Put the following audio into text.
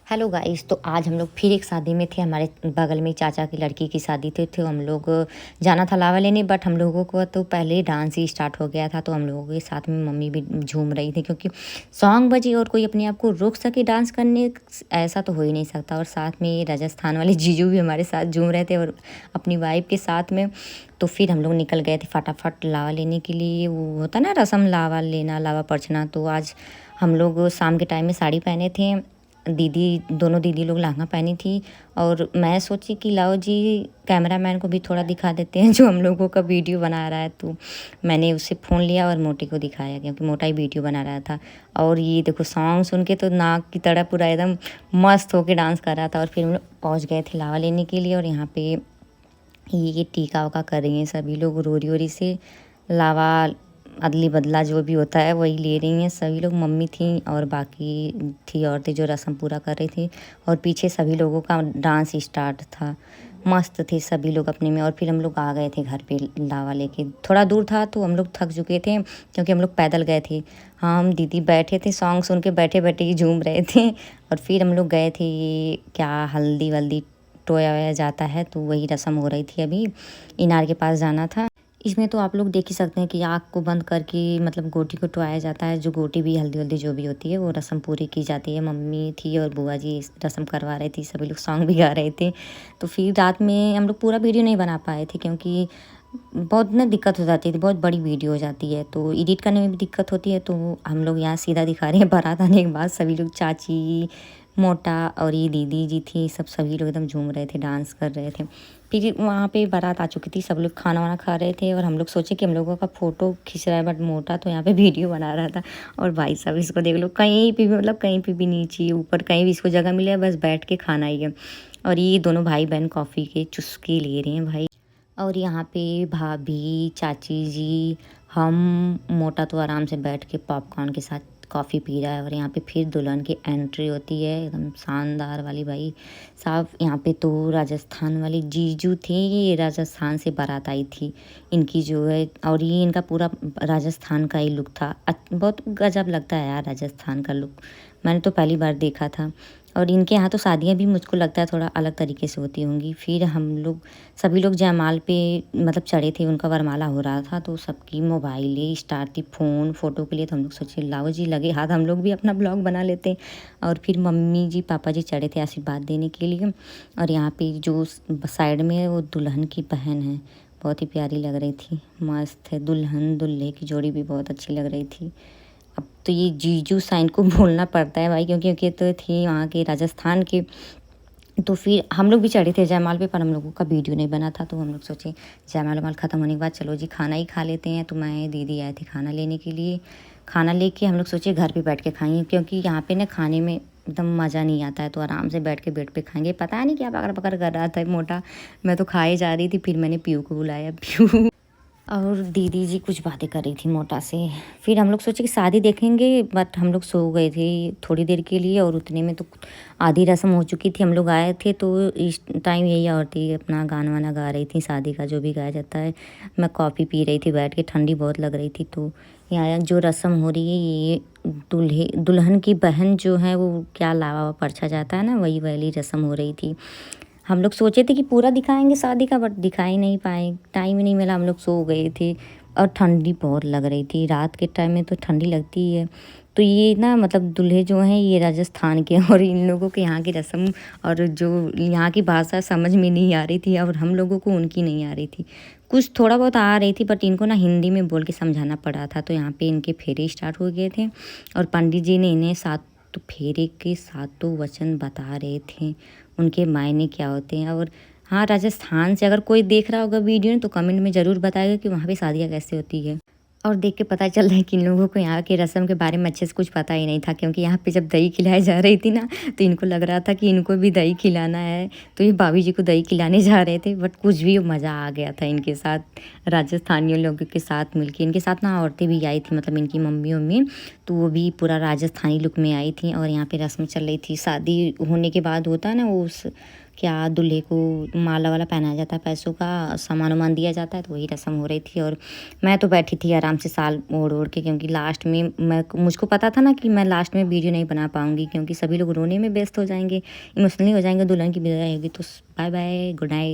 Hello guys. तो आज हम लोग फिर एक शादी में थे। हमारे बगल में चाचा की लड़की की शादी थी तो हम लोग जाना था लावा लेने, बट हम लोगों को तो पहले ही डांस ही स्टार्ट हो गया था। तो हम लोगों के साथ में मम्मी भी झूम रही थी क्योंकि सॉन्ग बजी और कोई अपने आप को रोक सके डांस करने, ऐसा तो हो ही नहीं सकता। और साथ में राजस्थान वाले जीजू भी हमारे साथ झूम रहे थे और अपनी वाइफ के साथ में। तो फिर हम लोग निकल गए थे फटाफट लावा लेने के लिए। वो होता ना रस्म, लावा लेना, लावा परछना। तो आज हम लोग शाम के टाइम में साड़ी पहने थे। दोनों दीदी लोग लहंगा पहनी थी। और मैं सोची कि लाओ जी कैमरामैन को भी थोड़ा दिखा देते हैं जो हम लोगों का वीडियो बना रहा है। तो मैंने उससे फ़ोन लिया और मोटी को दिखाया क्योंकि मोटा ही वीडियो बना रहा था। और ये देखो सॉन्ग सुन के तो नाक की तरह पूरा एकदम मस्त होके डांस कर रहा था। और फिर हम लोग पहुँच गए थे लावा लेने के लिए। और यहाँ पे ये टीका उका कर रही हैं सभी लोग, रोरी ओरी से लावा अदली बदला जो भी होता है वही ले रही हैं सभी लोग। मम्मी थी और बाकी थी औरतें जो रस्म पूरा कर रही थी। और पीछे सभी लोगों का डांस स्टार्ट था। मस्त थे सभी लोग अपने में। और फिर हम लोग आ गए थे घर पे लावा लेके। थोड़ा दूर था तो हम लोग थक चुके थे क्योंकि हम लोग पैदल गए थे। हम दीदी बैठे थे सॉन्ग सुन के, बैठे बैठे ही झूम रहे थे। और फिर हम लोग गए थे, ये क्या हल्दी वल्दी टोया वोया जाता है तो वही रस्म हो रही थी। अभी इनार के पास जाना था। इसमें तो आप लोग देख ही सकते हैं कि आँख को बंद करके मतलब गोटी को टोवाया जाता है। जो गोटी भी हल्दी वल्दी जो भी होती है वो रस्म पूरी की जाती है। मम्मी थी और बुआ जी रस्म करवा रही थी, सभी लोग सॉन्ग भी गा रहे थे। तो फिर रात में हम लोग पूरा वीडियो नहीं बना पाए थे क्योंकि बहुत ना दिक्कत हो जाती थी, बहुत बड़ी वीडियो हो जाती है तो एडिट करने में भी दिक्कत होती है। तो हम लोग यहाँ सीधा दिखा रहे हैं। बारात आने के बाद सभी लोग, चाची, मोटा और ये दीदी जी थी, सभी लोग एकदम झूम रहे थे, डांस कर रहे थे। फिर वहाँ पे बारात आ चुकी थी, सब लोग खाना वाना खा रहे थे। और हम लोग सोचे कि हम लोगों का फ़ोटो खींच रहा है, बट मोटा तो यहाँ पे वीडियो बना रहा था। और भाई साहब इसको देख लो, कहीं पे भी मतलब कहीं पे भी नीचे ऊपर कहीं भी इसको जगह मिले बस बैठ के खाना ही है। और ये दोनों भाई बहन कॉफ़ी के चुस्की ले रहे हैं भाई। और यहाँ पे भाभी, चाची जी, हम, मोटा तो आराम से बैठ के पॉपकॉर्न के साथ कॉफ़ी पी रहा है। और यहाँ पे फिर दुल्हन की एंट्री होती है एकदम शानदार वाली भाई साहब। यहाँ पे तो राजस्थान वाली जीजू थे, ये राजस्थान से बारात आई थी इनकी जो है। और ये इनका पूरा राजस्थान का ही लुक था। बहुत गजब लगता है यार राजस्थान का लुक, मैंने तो पहली बार देखा था। और इनके यहाँ तो शादियाँ भी मुझको लगता है थोड़ा अलग तरीके से होती होंगी। फिर हम लोग सभी लोग जयमाल पे मतलब चढ़े थे, उनका वरमाला हो रहा था तो सबकी मोबाइलें स्टार्ट थी, फ़ोन फ़ोटो के लिए। तो हम लोग सोचे लाओ जी लगे हाथ हम लोग भी अपना ब्लॉग बना लेते हैं। और फिर मम्मी जी पापा जी चढ़े थे आशीर्वाद देने के लिए। और यहाँ पे जो साइड में है वो दुल्हन की बहन है, बहुत ही प्यारी लग रही थी, मस्त है। दुल्हन दुल्हे की जोड़ी भी बहुत अच्छी लग रही थी। अब तो ये जीजू साइन को बोलना पड़ता है भाई क्योंकि तो थी वहाँ के राजस्थान के। तो फिर हम लोग भी चढ़े थे जयमाल पे, पर हम लोगों का वीडियो नहीं बना था। तो हम लोग सोचे जयमाल वमाल ख़त्म होने के बाद चलो जी खाना ही खा लेते हैं। तो मैं दीदी आए थे खाना लेने के लिए। खाना लेके हम लोग सोचे घर पे बैठ के खाएंगे क्योंकि यहाँ पे ना खाने में एकदम मज़ा नहीं आता है। तो आराम से बैठ के बेड पे खाएंगे। पता नहीं क्या पकड़ पकड़ कर रहा था मोटा, मैं तो खाए जा रही थी। फिर मैंने पीयू को बुलाया, पीयू और दीदी जी कुछ बातें कर रही थी मोटा से। फिर हम लोग सोचे कि शादी देखेंगे, बट हम लोग सो गए थे थोड़ी देर के लिए। और उतने में तो आधी रस्म हो चुकी थी। हम लोग आए थे तो इस टाइम यही औरतें अपना गाना वाना गा रही थी, शादी का जो भी गाया जाता है। मैं कॉफ़ी पी रही थी बैठ के, ठंडी बहुत लग रही थी। तो यहाँ जो रस्म हो रही है ये दुल्हन की बहन जो है वो क्या लावा परछा जाता है ना, वही वाली रस्म हो रही थी। हम लोग सोचे थे कि पूरा दिखाएंगे शादी का, बट दिखा ही नहीं पाए, टाइम ही नहीं मिला, हम लोग सो गए थे। और ठंडी बहुत लग रही थी, रात के टाइम में तो ठंडी लगती ही है। तो ये ना मतलब दूल्हे जो हैं ये राजस्थान के और इन लोगों के यहाँ की रस्म और जो यहाँ की भाषा समझ में नहीं आ रही थी और हम लोगों को उनकी नहीं आ रही थी। कुछ थोड़ा बहुत आ रही थी बट इनको ना हिंदी में बोल के समझाना पड़ा था। तो यहाँ पे इनके फेरे स्टार्ट हो गए थे और पंडित जी ने इन्हें तो फेरे के सातों वचन बता रहे थे, उनके मायने क्या होते हैं। और हाँ, राजस्थान से अगर कोई देख रहा होगा वीडियो तो कमेंट में ज़रूर बताएगा कि वहाँ पे शादियाँ कैसे होती है। और देख के पता चल रहा है कि इन लोगों को यहाँ के रस्म के बारे में अच्छे से कुछ पता ही नहीं था क्योंकि यहाँ पे जब दही खिलाई जा रही थी ना तो इनको लग रहा था कि इनको भी दही खिलाना है। तो ये भाभी जी को दही खिलाने जा रहे थे, बट कुछ भी मज़ा आ गया था इनके साथ, राजस्थानियों लोगों के साथ मिलके। इनके साथ ना औरतें भी आई थी, मतलब इनकी मम्मी उम्मी, तो वो भी पूरा राजस्थानी लुक में आई थी। और यहाँ पे रस्म चल रही थी, शादी होने के बाद होता है ना वो क्या दूल्हे को माला वाला पहनाया जाता है, पैसों का सामान वामान दिया जाता है, तो वही रस्म हो रही थी। और मैं तो बैठी थी आराम से साल ओढ़ ओढ़ के, क्योंकि लास्ट में मुझको पता था ना कि मैं लास्ट में वीडियो नहीं बना पाऊँगी, क्योंकि सभी लोग रोने में व्यस्त हो जाएंगे, इमोशनली हो जाएंगे, दुल्हन की विदाई होगी। तो बाय बाय, गुड नाइट।